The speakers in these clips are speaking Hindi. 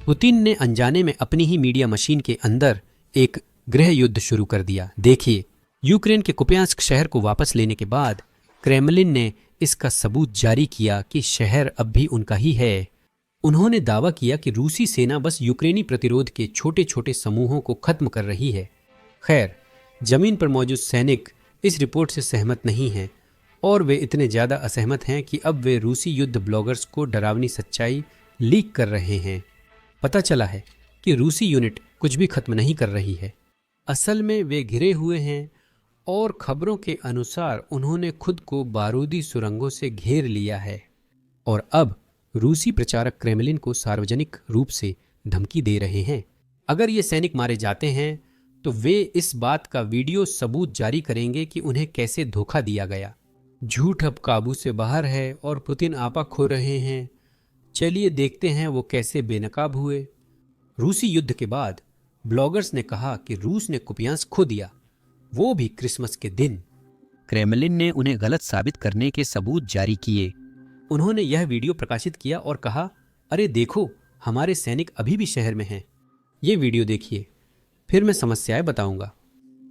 पुतिन ने अनजाने में अपनी ही मीडिया मशीन के अंदर एक गृह युद्ध शुरू कर दिया। देखिए, यूक्रेन के कुपियांस्क शहर को वापस लेने के बाद क्रेमलिन ने इसका सबूत जारी किया कि शहर अब भी उनका ही है। उन्होंने दावा किया कि रूसी सेना बस यूक्रेनी प्रतिरोध के छोटे छोटे समूहों को खत्म कर रही है। खैर, जमीन पर मौजूद सैनिक इस रिपोर्ट से सहमत नहीं हैं और वे इतने ज़्यादा असहमत हैं कि अब वे रूसी युद्ध ब्लॉगर्स को डरावनी सच्चाई लीक कर रहे हैं। पता चला है कि रूसी यूनिट कुछ भी खत्म नहीं कर रही है। असल में वे घिरे हुए हैं और खबरों के अनुसार उन्होंने खुद को बारूदी सुरंगों से घेर लिया है और अब रूसी प्रचारक क्रेमलिन को सार्वजनिक रूप से धमकी दे रहे हैं। अगर ये सैनिक मारे जाते हैं तो वे इस बात का वीडियो सबूत जारी करेंगे कि उन्हें कैसे धोखा दिया गया। झूठ अब काबू से बाहर है और पुतिन आपा खो रहे हैं। चलिए देखते हैं वो कैसे बेनकाब हुए। रूसी युद्ध के बाद ब्लॉगर्स ने कहा कि रूस ने कुपियांस्क खो दिया, वो भी क्रिसमस के दिन। क्रेमलिन ने उन्हें गलत साबित करने के सबूत जारी किए। उन्होंने यह वीडियो प्रकाशित किया और कहा, अरे देखो, हमारे सैनिक अभी भी शहर में हैं। ये वीडियो देखिए, फिर मैं समस्याएं बताऊंगा।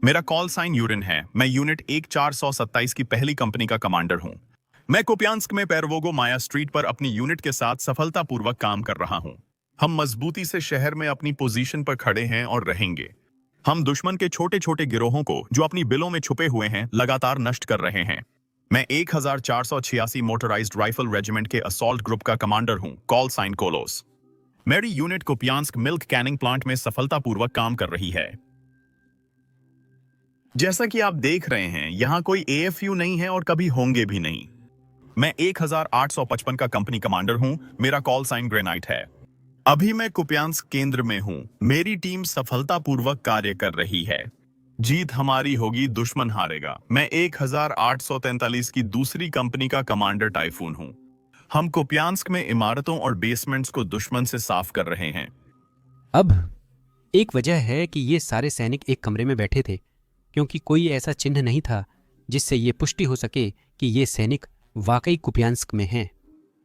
मेरा कॉल साइन यूरिन है। मैं यूनिट 1427 की पहली कंपनी का कमांडर हूं। मैं कुपियांस्क में पेरवोगो माया स्ट्रीट पर अपनी यूनिट के साथ सफलतापूर्वक काम कर रहा हूं। हम मजबूती से शहर में अपनी पोजीशन पर खड़े हैं और रहेंगे। हम दुश्मन के छोटे छोटे गिरोहों को जो अपनी बिलों में छुपे हुए हैं लगातार नष्ट कर रहे हैं। मैं 1486 मोटराइज्ड राइफल रेजिमेंट के असॉल्ट ग्रुप का कमांडर हूं। Call sign Kolos. मेरी unit Kupiansk milk canning plant में सफलतापूर्वक काम कर रही है। जैसा कि आप देख रहे हैं, यहां कोई एएफयू नहीं है और कभी होंगे भी नहीं। मैं 1855 का कंपनी कमांडर हूं। मेरा कॉल साइन ग्रेनाइट है। अभी मैं कुपियांस्क केंद्र में हूं। मेरी टीम सफलतापूर्वक कार्य कर रही है। जीत हमारी होगी, दुश्मन हारेगा। मैं 1843 की दूसरी कंपनी का कमांडर टाइफून हूं। हम कुपियांस्क में इमारतों और बेसमेंट्स को दुश्मन से साफ कर रहे हैं। अब एक वजह है कि ये सारे सैनिक एक कमरे में बैठे थे, क्योंकि कोई ऐसा चिन्ह नहीं था जिससे ये पुष्टि हो सके कि ये सैनिक वाकई कुपियांस्क में हैं।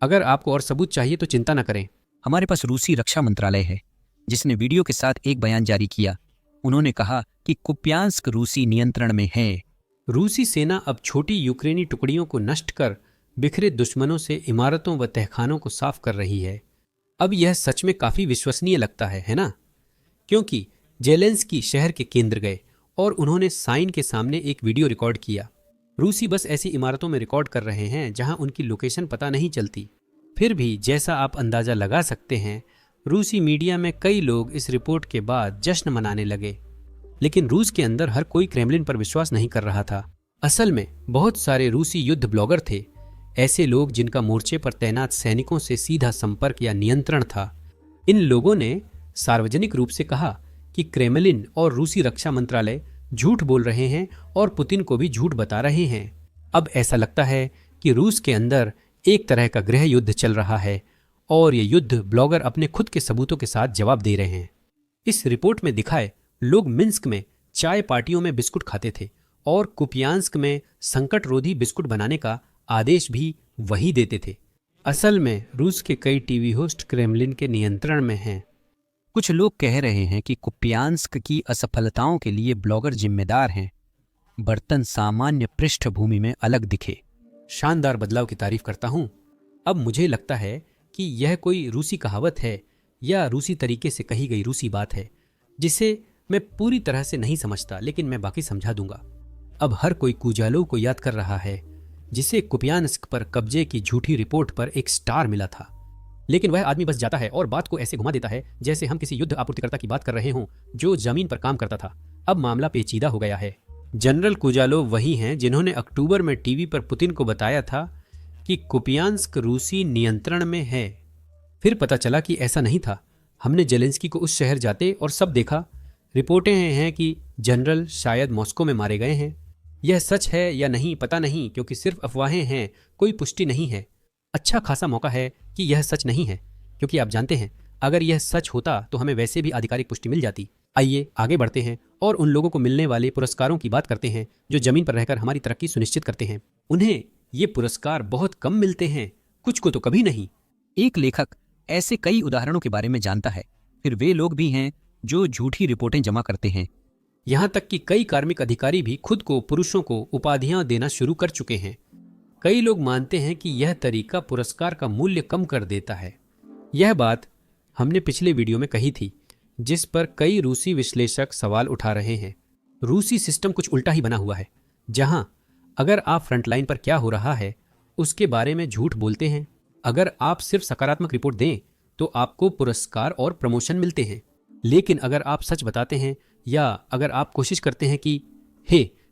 अगर आपको और सबूत चाहिए तो चिंता न करें। हमारे पास रूसी रक्षा मंत्रालय है, जिसने वीडियो के साथ एक बयान जारी किया। उन्होंने कहा कि कुपियांस्क रूसी नियंत्रण में है। रूसी सेना अब छोटी यूक्रेनी टुकड़ियों को नष्ट कर बिखरे दुश्मनों से इमारतों व तहखानों को साफ कर रही है। अब यह सच में काफी विश्वसनीय लगता है ना? क्योंकि जेलेंस्की शहर के केंद्र गए और उन्होंने साइन के सामने एक वीडियो रिकॉर्ड किया। रूसी बस ऐसी इमारतों में रिकॉर्ड कर रहे हैं जहां उनकी लोकेशन पता नहीं चलती। फिर भी जैसा आप अंदाजा लगा सकते हैं, रूसी मीडिया में कई लोग इस रिपोर्ट के बाद जश्न मनाने लगे। लेकिन रूस के अंदर हर कोई क्रेमलिन पर विश्वास नहीं कर रहा था। असल में बहुत सारे रूसी युद्ध ब्लॉगर थे, ऐसे लोग जिनका मोर्चे पर तैनात सैनिकों से सीधा संपर्क या नियंत्रण था। इन लोगों ने सार्वजनिक रूप से कहा कि क्रेमलिन और रूसी रक्षा मंत्रालय झूठ बोल रहे हैं और पुतिन को भी झूठ बता रहे हैं। अब ऐसा लगता है कि रूस के अंदर एक तरह का गृह युद्ध चल रहा है और ये युद्ध ब्लॉगर अपने खुद के सबूतों के साथ जवाब दे रहे हैं। इस रिपोर्ट में दिखाए लोग मिन्स्क में चाय पार्टियों में बिस्कुट खाते थे और कुपियांस्क में संकट रोधी बिस्कुट बनाने का आदेश भी वही देते थे। असल में रूस के कई टीवी होस्ट क्रेमलिन के नियंत्रण में हैं। कुछ लोग कह रहे हैं कि कुपियांस्क की असफलताओं के लिए ब्लॉगर जिम्मेदार हैं। बर्तन सामान्य पृष्ठभूमि में अलग दिखे। शानदार बदलाव की तारीफ करता हूं। अब मुझे लगता है कि यह कोई रूसी कहावत है या रूसी तरीके से कही गई रूसी बात है, जिसे मैं पूरी तरह से नहीं समझता, लेकिन मैं बाकी समझा दूंगा। अब हर कोई कुजालोव को याद कर रहा है, जिसे कुपियांस्क पर कब्जे की झूठी रिपोर्ट पर एक स्टार मिला था। लेकिन वह आदमी बस जाता है और बात को ऐसे घुमा देता है जैसे हम किसी युद्ध आपूर्तिकर्ता की बात कर रहे हों जो जमीन पर काम करता था। अब मामला पेचीदा हो गया है। जनरल कुजालोव वही हैं जिन्होंने अक्टूबर में टीवी पर पुतिन को बताया था कि कुपियांस्क रूसी नियंत्रण में है। फिर पता चला कि ऐसा नहीं था। हमने जेलेंस्की को उस शहर जाते और सब देखा। रिपोर्टें हैं कि जनरल शायद मॉस्को में मारे गए हैं। यह सच है या नहीं पता नहीं, क्योंकि सिर्फ अफवाहें हैं, कोई पुष्टि नहीं है। अच्छा खासा मौका है कि यह सच नहीं है, क्योंकि आप जानते हैं अगर यह सच होता तो हमें वैसे भी आधिकारिक पुष्टि मिल जाती। आइए आगे बढ़ते हैं और उन लोगों को मिलने वाले पुरस्कारों की बात करते हैं जो जमीन पर रहकर हमारी तरक्की सुनिश्चित करते हैं। उन्हें ये पुरस्कार बहुत कम मिलते हैं, कुछ को तो कभी नहीं। एक लेखक ऐसे कई उदाहरणों के बारे में जानता है फिर वे लोग भी हैं जो झूठी रिपोर्टें जमा करते हैं। यहाँ तक कि कई कार्मिक अधिकारी भी खुद को पुरुषों को उपाधियां देना शुरू कर चुके हैं। कई लोग मानते हैं कि यह तरीका पुरस्कार का मूल्य कम कर देता है। यह बात हमने पिछले वीडियो में कही थी, जिस पर कई रूसी विश्लेषक सवाल उठा रहे हैं। रूसी सिस्टम कुछ उल्टा ही बना हुआ है, जहां अगर आप फ्रंटलाइन पर क्या हो रहा है उसके बारे में झूठ बोलते हैं, अगर आप सिर्फ सकारात्मक रिपोर्ट दें तो आपको पुरस्कार और प्रमोशन मिलते हैं। लेकिन अगर आप सच बताते हैं या अगर आप कोशिश करते हैं कि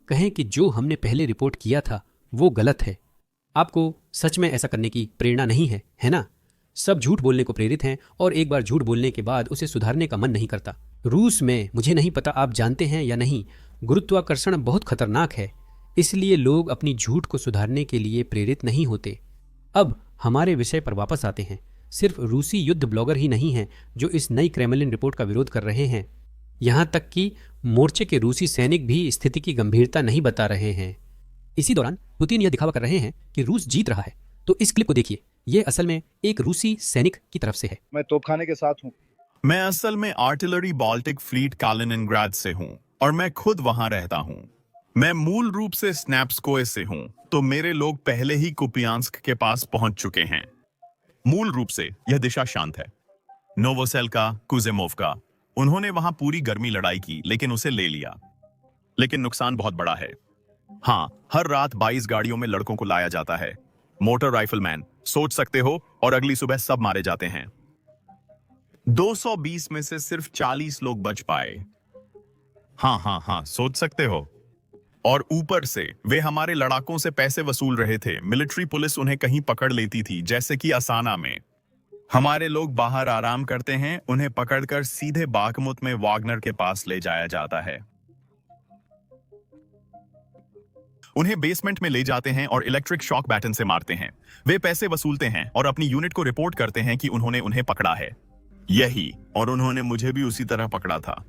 कहें कि जो हमने पहले रिपोर्ट किया था वो गलत है, आपको सच में ऐसा करने की प्रेरणा नहीं है, है ना? सब झूठ बोलने को प्रेरित हैं और एक बार झूठ बोलने के बाद उसे सुधारने का मन नहीं करता। रूस में, मुझे नहीं पता आप जानते हैं या नहीं, गुरुत्वाकर्षण बहुत खतरनाक है, इसलिए लोग अपनी झूठ को सुधारने के लिए प्रेरित नहीं होते। अब हमारे विषय पर वापस आते हैं। सिर्फ रूसी युद्ध ब्लॉगर ही नहीं हैं जो इस नई क्रेमलिन रिपोर्ट का विरोध कर रहे हैं। यहाँ तक कि मोर्चे के रूसी सैनिक भी स्थिति की गंभीरता नहीं बता रहे हैं। इसी दौरान पुतिन यह दिखावा कर रहे हैं कि रूस जीत रहा है। तो इस क्लिप को देखिए, ये असल में एक रूसी सैनिक की तरफ से है। मैं तोपखाने के साथ हूँ। मैं असल में आर्टिलरी बाल्टिक फ्लीट कालिनिनग्राड से हूँ और मैं खुद वहां रहता हूँ। मैं मूल रूप से स्नैप्स्कोए से हूँ, तो मेरे लोग पहले ही कुपियांस्क के पास पहुंच चुके हैं। मूल रूप से यह दिशा शांत है। नोवोसेल्का, कुजेमोवका, उन्होंने वहां पूरी गर्मी लड़ाई की लेकिन उसे ले लिया। लेकिन नुकसान बहुत बड़ा है। हाँ, हर रात 22 गाड़ियों में लड़कों को लाया जाता है। मोटर राइफलमैन, सोच सकते हो, और अगली सुबह सब मारे जाते हैं। 220 में से सिर्फ 40 लोग बच पाए। हाँ, सोच सकते हो। और ऊपर से वे हमारे लड़ाकों से पैसे वसूल रहे थे। मिलिट्री पुलिस उन्हें कहीं पकड़ लेती थी, जैसे कि असाना में। हमारे लोग बाहर आराम करते हैं, उन्हें पकड़कर सीधे बाखमुत में वागनर के पास ले जाया जाता है। उन्हें बेसमेंट में ले जाते हैं और इलेक्ट्रिक शॉक बैटन से मारते हैं। वे पैसे वसूलते हैं और अपनी यूनिट को रिपोर्ट करते हैं कि उन्होंने उन्हें पकड़ा है। यही, और उन्होंने मुझे भी उसी तरह पकड़ा था।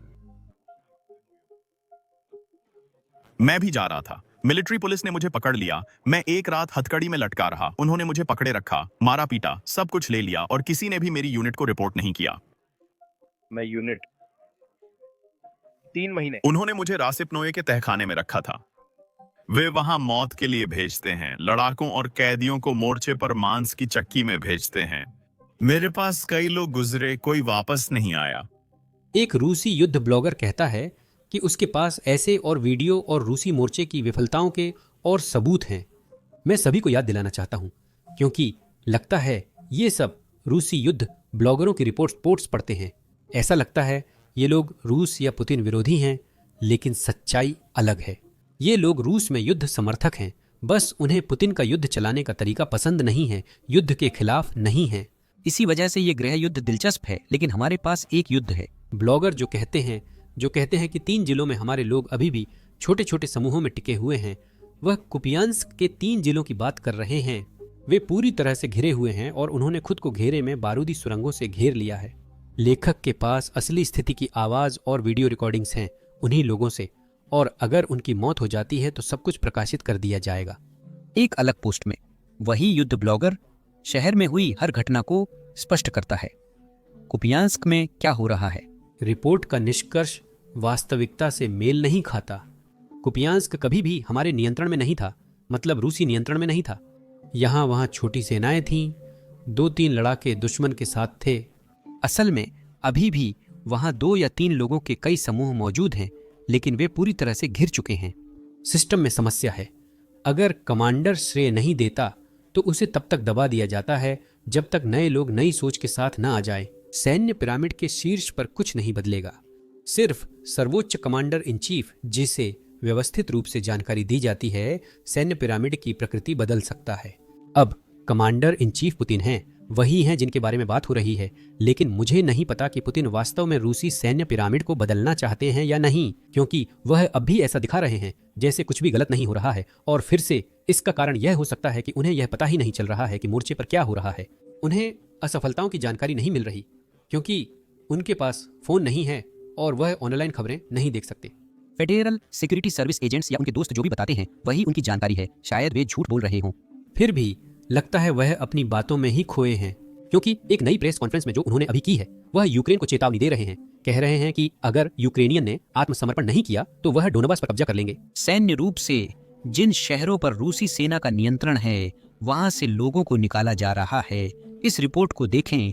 मैं भी जा रहा था। मिलिट्री पुलिस ने मुझे पकड़ लिया। मैं एक रात हथकड़ी में लटका रहा। उन्होंने मुझे पकड़े रखा, मारा पीटा, सब कुछ ले लिया और किसी ने भी मेरी यूनिट को रिपोर्ट नहीं किया। मैं यूनिट 3 महीने। उन्होंने मुझे रासिपनोए के तहखाने में रखा था। वे वहां मौत के लिए भेजते हैं। लड़ाकों और कैदियों को मोर्चे पर मांस की चक्की में भेजते हैं। मेरे पास कई लोग गुजरे, कोई वापस नहीं आया। एक रूसी युद्ध ब्लॉगर कहता है कि उसके पास ऐसे और वीडियो और रूसी मोर्चे की विफलताओं के और सबूत हैं। मैं सभी को याद दिलाना चाहता हूं, क्योंकि लगता है ये सब रूसी युद्ध ब्लॉगरों की रिपोर्ट्स पढ़ते हैं। ऐसा लगता है ये लोग रूस या पुतिन विरोधी हैं, लेकिन सच्चाई अलग है। ये लोग रूस में युद्ध समर्थक हैं, बस उन्हें पुतिन का युद्ध चलाने का तरीका पसंद नहीं है, युद्ध के खिलाफ नहीं है। इसी वजह से ये गृह युद्ध दिलचस्प है, लेकिन हमारे पास एक युद्ध है। ब्लॉगर जो कहते हैं कि 3 जिलों में हमारे लोग अभी भी छोटे छोटे समूहों में टिके हुए हैं, वह कुपियांस्क के 3 जिलों की बात कर रहे हैं। वे पूरी तरह से घिरे हुए हैं और उन्होंने खुद को घेरे में बारूदी सुरंगों से घेर लिया है। लेखक के पास असली स्थिति की आवाज और वीडियो रिकॉर्डिंग्स हैं उन्हीं लोगों से, और अगर उनकी मौत हो जाती है तो सब कुछ प्रकाशित कर दिया जाएगा। एक अलग पोस्ट में वही युद्ध ब्लॉगर शहर में हुई हर घटना को स्पष्ट करता है। कुपियांस्क में क्या हो रहा है? रिपोर्ट का निष्कर्ष वास्तविकता से मेल नहीं खाता। कुपियांस्क कभी भी हमारे नियंत्रण में नहीं था, मतलब रूसी नियंत्रण में नहीं था। यहाँ वहाँ छोटी सेनाएं थीं, 2-3 लड़ाके दुश्मन के साथ थे। असल में अभी भी वहाँ 2 या 3 लोगों के कई समूह मौजूद हैं, लेकिन वे पूरी तरह से घिर चुके हैं। सिस्टम में समस्या है। अगर कमांडर श्रेय नहीं देता तो उसे तब तक दबा दिया जाता है जब तक नए लोग नई सोच के साथ न आ जाए। सैन्य पिरामिड के शीर्ष पर कुछ नहीं बदलेगा। सिर्फ सर्वोच्च कमांडर इन चीफ, जिसे व्यवस्थित रूप से जानकारी दी जाती है, सैन्य पिरामिड की प्रकृति बदल सकता है। अब कमांडर इन चीफ पुतिन हैं, वही हैं जिनके बारे में बात हो रही है, लेकिन मुझे नहीं पता कि पुतिन वास्तव में रूसी सैन्य पिरामिड को बदलना चाहते हैं या नहीं, क्योंकि वह अब भी ऐसा दिखा रहे हैं जैसे कुछ भी गलत नहीं हो रहा है। और फिर से इसका कारण यह हो सकता है कि उन्हें यह पता ही नहीं चल रहा है कि मोर्चे पर क्या हो रहा है। उन्हें असफलताओं की जानकारी नहीं मिल रही क्योंकि उनके पास फोन नहीं है और वह ऑनलाइन खबरें नहीं देख सकते। फेडरल सिक्योरिटी सर्विस एजेंट्स या उनके दोस्त जो भी बताते हैं वही उनकी जानकारी है। शायद वे झूठ बोल रहे हों। फिर भी लगता है वह अपनी बातों में ही खोए हैं, क्योंकि एक नई प्रेस कॉन्फ्रेंस में जो उन्होंने अभी की है वह यूक्रेन को चेतावनी दे रहे हैं, कह रहे हैं कि अगर यूक्रेनियन ने आत्मसमर्पण नहीं किया तो वह डोनबास पर कब्जा कर लेंगे। सैन्य रूप से जिन शहरों पर रूसी सेना का नियंत्रण है, वहां से लोगों को निकाला जा रहा है। इस रिपोर्ट को देखें।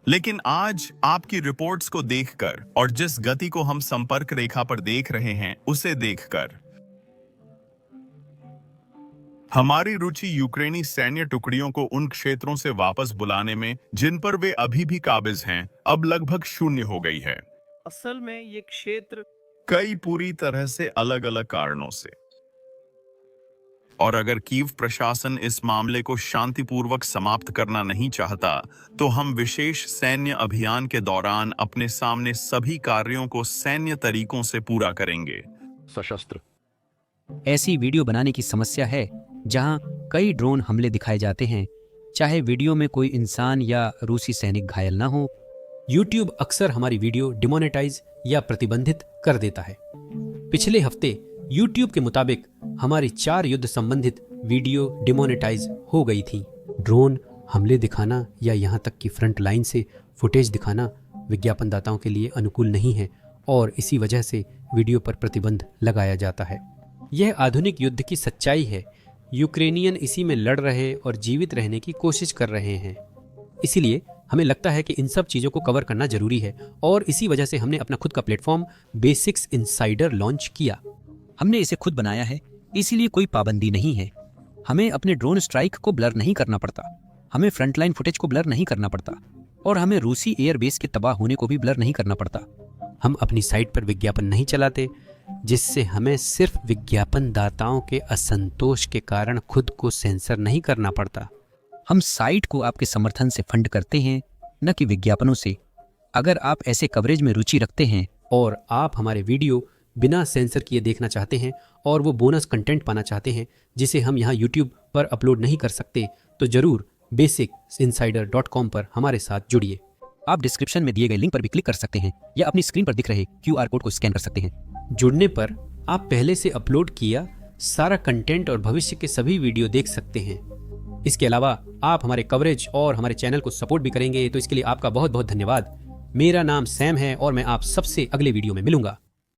लेकिन आज आपकी रिपोर्ट्स को देखकर और जिस गति को हम संपर्क रेखा पर देख रहे हैं, उसे देखकर हमारी रुचि यूक्रेनी सैन्य टुकड़ियों को उन क्षेत्रों से वापस बुलाने में जिन पर वे अभी भी काबिज हैं, अब लगभग शून्य हो गई है। असल में ये क्षेत्र कई पूरी तरह से अलग अलग कारणों से। और अगर कीव प्रशासन इस मामले को शांतिपूर्वक समाप्त करना नहीं चाहता, तो हम विशेष सैन्य अभियान के दौरान अपने सामने सभी कार्यों को सैन्य तरीकों से पूरा करेंगे। सशस्त्र ऐसी वीडियो बनाने की समस्या है जहां कई ड्रोन हमले दिखाए जाते हैं, चाहे वीडियो में कोई इंसान या रूसी सैनिक घायल ना हो। YouTube अक्सर हमारी वीडियो डिमोनेटाइज या प्रतिबंधित कर देता है। पिछले हफ्ते YouTube के मुताबिक हमारी 4 युद्ध संबंधित वीडियो डिमोनेटाइज हो गई थी। ड्रोन हमले दिखाना या यहाँ तक कि फ्रंट लाइन से फुटेज दिखाना विज्ञापनदाताओं के लिए अनुकूल नहीं है और इसी वजह से वीडियो पर प्रतिबंध लगाया जाता है। यह आधुनिक युद्ध की सच्चाई है। यूक्रेनियन इसी में लड़ रहे और जीवित रहने की कोशिश कर रहे हैं। इसीलिए हमें लगता है कि इन सब चीज़ों को कवर करना जरूरी है और इसी वजह से हमने अपना खुद का प्लेटफॉर्म बेसिक्स इनसाइडर लॉन्च किया। हमने इसे खुद बनाया है, इसीलिए कोई पाबंदी नहीं है। हमें अपने ड्रोन स्ट्राइक को ब्लर नहीं करना पड़ता, हमें फ्रंटलाइन फुटेज को ब्लर नहीं करना पड़ता और हमें रूसी एयरबेस के तबाह होने को भी ब्लर नहीं करना पड़ता। हम अपनी साइट पर विज्ञापन नहीं चलाते, जिससे हमें सिर्फ विज्ञापनदाताओं के असंतोष के कारण खुद को सेंसर नहीं करना पड़ता। हम साइट को आपके समर्थन से फंड करते हैं, न कि विज्ञापनों से। अगर आप ऐसे कवरेज में रुचि रखते हैं और आप हमारे वीडियो बिना सेंसर किए देखना चाहते हैं और वो बोनस कंटेंट पाना चाहते हैं जिसे हम यहाँ YouTube पर अपलोड नहीं कर सकते, तो जरूर basicsinsider.com पर हमारे साथ जुड़िए। आप डिस्क्रिप्शन में दिए गए लिंक पर भी क्लिक कर सकते हैं या अपनी स्क्रीन पर दिख रहे QR कोड को स्कैन कर सकते हैं। जुड़ने पर आप पहले से अपलोड किया सारा कंटेंट और भविष्य के सभी वीडियो देख सकते हैं। इसके अलावा आप हमारे कवरेज और हमारे चैनल को सपोर्ट भी करेंगे, तो इसके लिए आपका बहुत बहुत धन्यवाद। मेरा नाम सैम है और मैं आप सबसे अगले वीडियो में मिलूंगा।